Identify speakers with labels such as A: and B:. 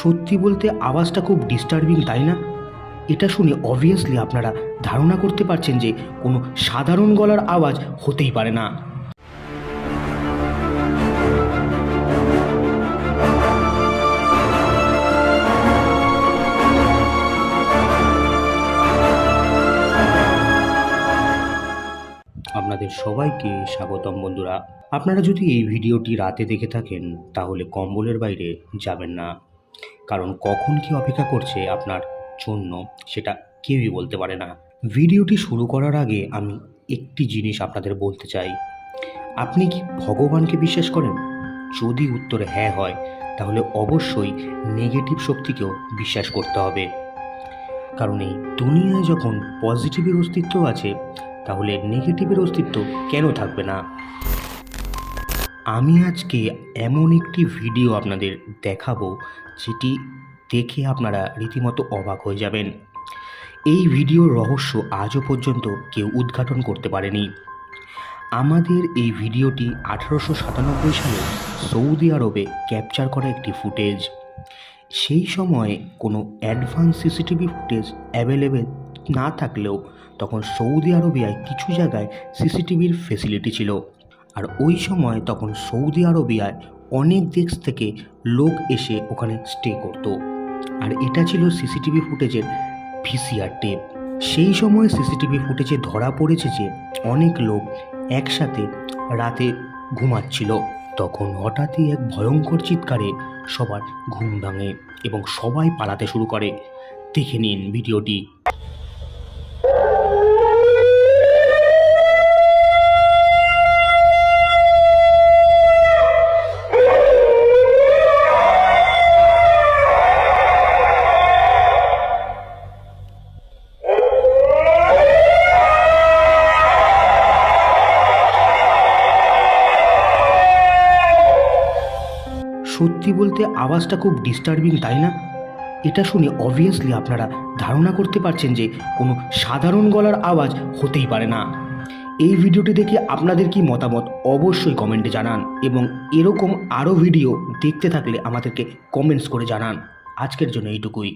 A: সত্যি বলতে আওয়াজটা খুব ডিস্টার্বিং, তাই না? এটা শুনে অবভিয়াসলি আপনারা ধারণা করতে পারছেন যে কোনো সাধারণ গলার আওয়াজ হতেই পারে না। আপনাদের সবাইকে স্বাগতম বন্ধুরা। আপনারা যদি এই ভিডিওটি রাতে দেখে থাকেন তাহলে কম্বলের বাইরে যাবেন না, কারণ কখন কি অপেক্ষা করছে আপনার জন্য সেটা কেউই বলতে পারে না। ভিডিওটি শুরু করার আগে আমি একটি জিনিস আপনাদের বলতে চাই। আপনি কি ভগবানকে বিশ্বাস করেন? যদি উত্তরে হ্যাঁ হয় তাহলে অবশ্যই নেগেটিভ শক্তিকেও বিশ্বাস করতে হবে, কারণ এই দুনিয়ায় যখন পজিটিভের অস্তিত্ব আছে তাহলে নেগেটিভের অস্তিত্ব কেন থাকবে না? আমি আজকে এমন একটি ভিডিও আপনাদের দেখাবো যেটি দেখে আপনারা রীতিমতো অবাক হয়ে যাবেন। এই ভিডিওর রহস্য আজও পর্যন্ত কেউ উদ্ঘাটন করতে পারেনি। আমাদের এই ভিডিওটি 1897 সালে সৌদি আরবে ক্যাপচার করা একটি ফুটেজ। সেই সময়ে কোনো অ্যাডভান্স সিসিটিভি ফুটেজ অ্যাভেলেবেল না থাকলেও তখন সৌদি আরবিয়ায় কিছু জায়গায় সিসিটিভির ফেসিলিটি ছিল, আর ওই সময় তখন সৌদি আরবিয়ায় অনেক দেশ থেকে লোক এসে ওখানে স্টে করতো, আর এটা ছিল সিসিটিভি ফুটেজের ভিসিআর টেপ। সেই সময় সিসিটিভি ফুটেজে ধরা পড়েছে যে অনেক লোক একসাথে রাতে ঘুমাচ্ছিল। তখন হঠাৎই এক ভয়ঙ্কর চিৎকারে সবার ঘুম ভাঙে এবং সবাই পালাতে শুরু করে। দেখে নিন ভিডিওটি। সত্যি বলতে আওয়াজটা খুব ডিস্টার্বিং, তাই না? এটা শুনে অবভিয়াসলি আপনারা ধারণা করতে পারছেন যে কোনো সাধারণ গলার আওয়াজ হতেই পারে না। এই ভিডিওটি দেখে আপনাদের কি মতামত অবশ্যই কমেন্টে জানান, এবং এরকম আরও ভিডিও দেখতে থাকলে আমাদেরকে কমেন্টস করে জানান। আজকের জন্য এইটুকুই।